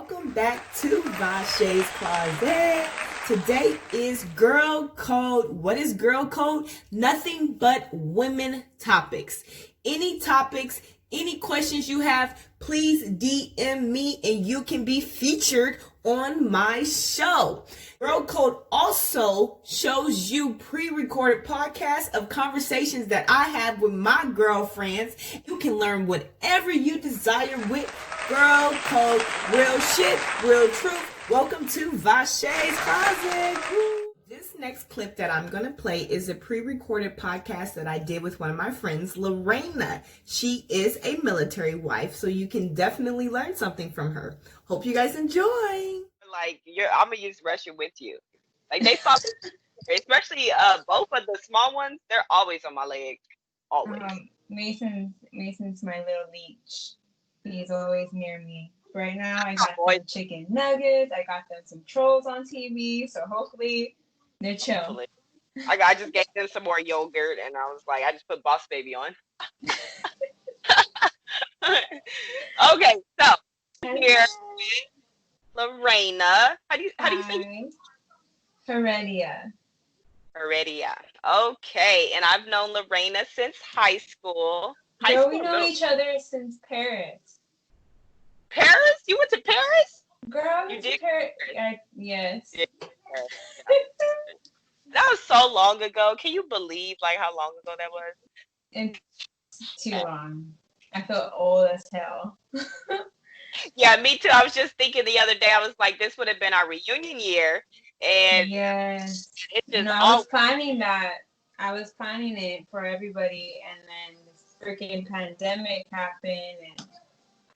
welcome back to Vache's Closet. Today is Girl Code. What is Girl Code? Nothing but women topics. Any topics, any questions you have, please DM me and you can be featured on my show. Girl Code also shows you pre-recorded podcasts of conversations that I have with my girlfriends. You can learn whatever you desire with Girl Code. Real shit, real truth. Welcome to Vache's Closet. This next clip that I'm going to play is a pre-recorded podcast that I did with one of my friends, Lorena. She is a military wife, so you can definitely learn something from her. Hope you guys enjoy. Like I'm gonna use restroom with you. Like they follow, especially both of the small ones. They're always on my leg, always. Mason's my little leech. He's always near me. Right now, I got some chicken nuggets. I got them some trolls on TV, so hopefully they're chill. Hopefully. I just gave them some more yogurt, and I was like, I just put Boss Baby on. Okay, so here. Lorena. How do you say? Heredia. Okay, and I've known Lorena since high school. We know each other since Paris. Paris? You went to Paris? Girl, you did Paris. Yes. That was so long ago. Can you believe like how long ago that was? It's too long. I feel old as hell. Yeah, me too. I was just thinking the other day, I was like, this would have been our reunion year. And yes, it's just I was planning that. I was planning it for everybody, and then this freaking pandemic happened, and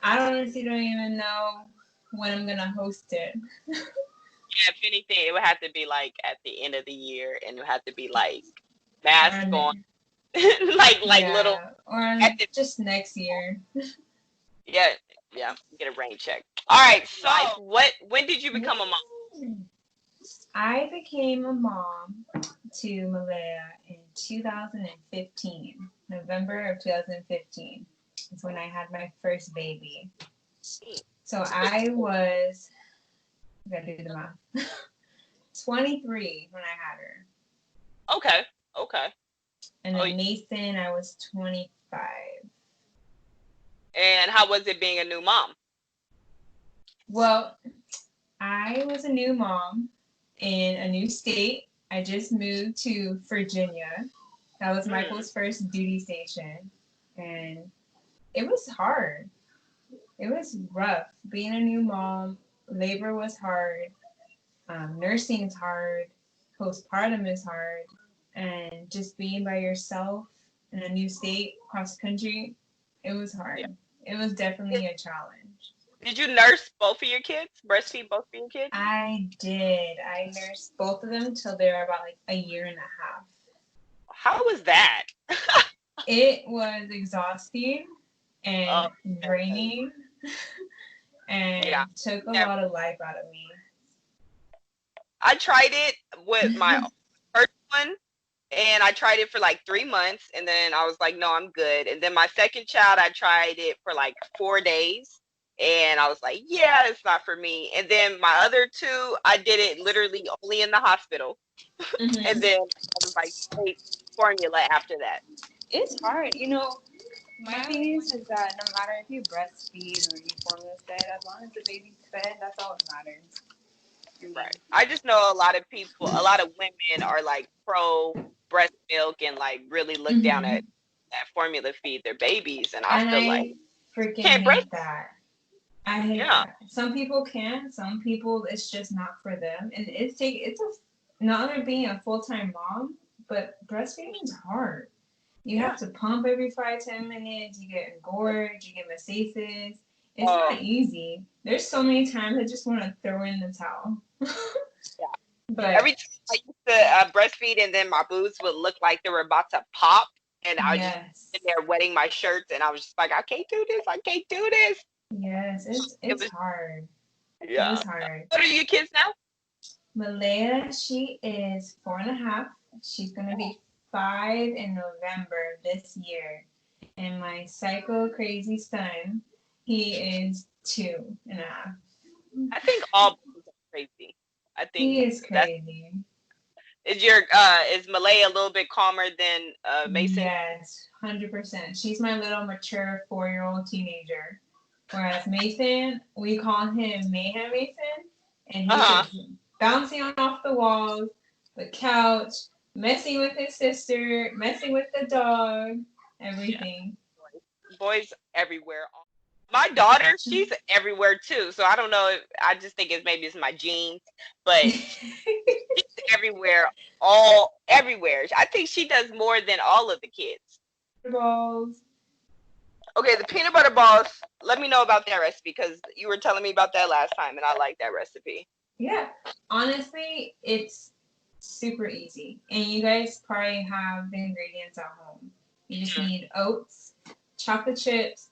I honestly don't even know when I'm gonna host it. Yeah, if anything, it would have to be like at the end of the year, and it would have to be like mask on, like little, or just next year. Yeah, get a rain check. All right, so when did you become a mom? I became a mom to Malaya in 2015, November of 2015. That's when I had my first baby. So I was, I gotta do the math, 23 when I had her. Okay. And then Mason, I was 25. And how was it being a new mom? Well, I was a new mom in a new state. I just moved to Virginia. That was Michael's first duty station. And it was hard. It was rough. Being a new mom, labor was hard. Nursing is hard. Postpartum is hard. And just being by yourself in a new state, cross country, it was hard. Yeah. It was definitely a challenge. Did you nurse both of your kids? Breastfeed both of your kids? I did. I nursed both of them till they were about like a year and a half. How was that? It was exhausting and draining and took a lot of life out of me. I tried it with my first one. And I tried it for like 3 months, and then I was like, no, I'm good. And then my second child, I tried it for like 4 days, and I was like, yeah, it's not for me. And then my other two, I did it literally only in the hospital. And then I was like, straight formula after that. It's hard. My thing is that no matter if you breastfeed or you formula fed, as long as the baby's fed, that's all that matters. Right. I just know a lot of women are like pro breast milk and like really look down at formula feed their babies, and I feel like freaking hate that. I hate that. Some people can, some people it's just not for them, and not only being a full-time mom, but breastfeeding is hard. You have to pump every 5-10 minutes. You get engorged. You get massages. It's not easy. There's so many times I just want to throw in the towel. But every time I used to breastfeed, and then my boobs would look like they were about to pop, and I was just sitting there wetting my shirts, and I was just like, I can't do this. Yes, it's hard. Yeah. It was hard. What are your kids now? Malaya, she is 4.5. She's gonna be 5 in November this year, and my psycho crazy son, he is 2.5. I think all boys are crazy. I think He is that's crazy. is Malay a little bit calmer than Mason? Yes, 100%. She's my little mature 4-year-old teenager. Whereas Mason, we call him Mayhem Mason, and he's Uh-huh. just bouncing off the walls, the couch, messing with his sister, messing with the dog, everything. Boys everywhere. My daughter, she's everywhere too. So I don't know. I just think it's my genes, but she's everywhere, all everywhere. I think she does more than all of the kids. Balls. Okay, the peanut butter balls. Let me know about that recipe because you were telling me about that last time, and I like that recipe. Yeah, honestly, it's super easy, and you guys probably have the ingredients at home. You just need oats, chocolate chips,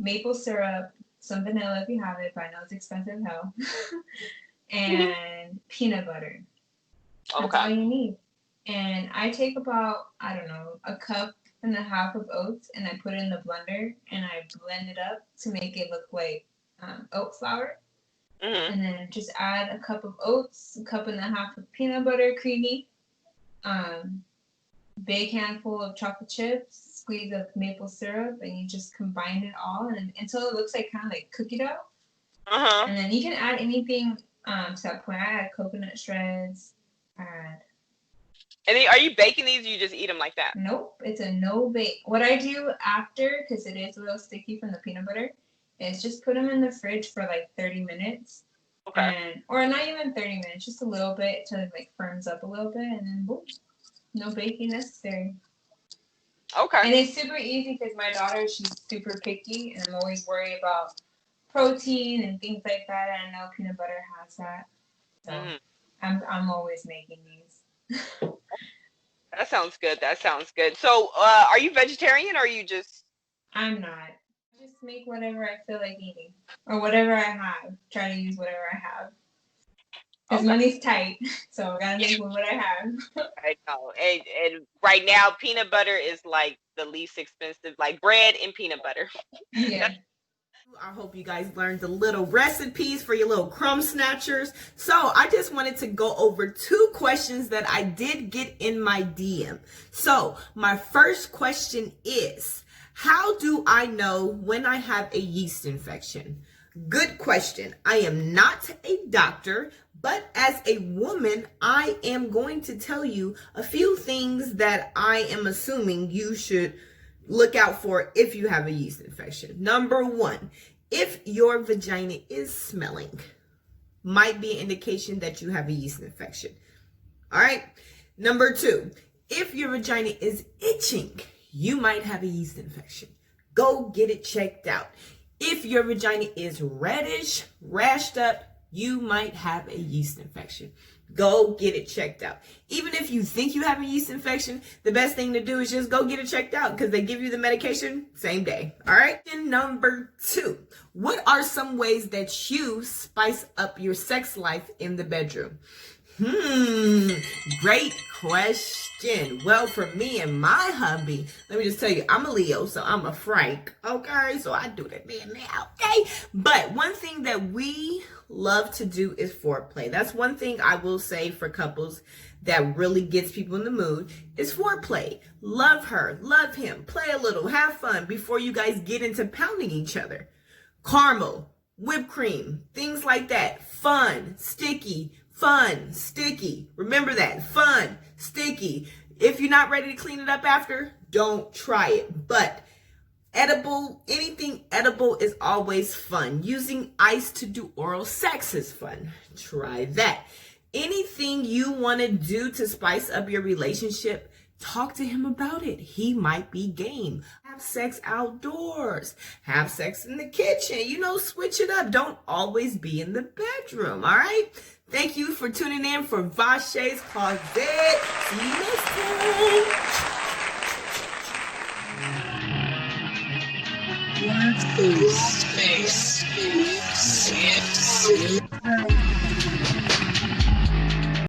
maple syrup, some vanilla if you have it, but I know it's expensive hell, and peanut butter. That's all you need. And I take about, I don't know, a cup and a half of oats, and I put it in the blender, and I blend it up to make it look like oat flour. And then just add a cup of oats, a cup and a half of peanut butter, creamy, big handful of chocolate chips, squeeze of maple syrup, and you just combine it all until it looks like kind of like cookie dough. And then you can add anything to that point. I add coconut shreds. And then, are you baking these? Or you just eat them like that? Nope, it's a no bake. What I do after, because it is a little sticky from the peanut butter, is just put them in the fridge for like 30 minutes. Okay. Or not even 30 minutes, just a little bit till it like firms up a little bit, and then boom, no baking necessary. Okay. And it's super easy because my daughter, she's super picky, and I'm always worried about protein and things like that. And I know peanut butter has that, so I'm always making these. That sounds good. That sounds good. So, are you vegetarian or are you just? I'm not. I just make whatever I feel like eating or whatever I have. Try to use whatever I have. Because money's tight, so I gotta make with what I have. I know. And right now, peanut butter is like the least expensive, like bread and peanut butter. Yeah. I hope you guys learned the little recipes for your little crumb snatchers. So I just wanted to go over 2 questions that I did get in my DM. So my first question is, how do I know when I have a yeast infection? Good question. I am not a doctor, but as a woman, I am going to tell you a few things that I am assuming you should look out for if you have a yeast infection. Number 1, if your vagina is smelling, might be an indication that you have a yeast infection. All right. Number 2, if your vagina is itching, you might have a yeast infection. Go get it checked out. If your vagina is reddish, rashed up, you might have a yeast infection. Go get it checked out. Even if you think you have a yeast infection, the best thing to do is just go get it checked out because they give you the medication same day. All right. And number 2, what are some ways that you spice up your sex life in the bedroom? Great question. Well, for me and my hubby, let me just tell you, I'm a Leo, so I'm a Frank. Okay, so I do that then now. Okay, but one thing that we love to do is foreplay. That's one thing I will say for couples that really gets people in the mood is foreplay. Love her, love him, play a little, have fun before you guys get into pounding each other. Caramel, whipped cream, things like that. Fun, sticky. Remember that. Fun, sticky. If you're not ready to clean it up after, don't try it. But edible, anything edible is always fun. Using ice to do oral sex is fun. Try that. Anything you want to do to spice up your relationship, talk to him about it. He might be game. Have sex outdoors. Have sex in the kitchen. Switch it up. Don't always be in the bedroom, all right? Thank you for tuning in for Vache's Closet. See you next time. Space.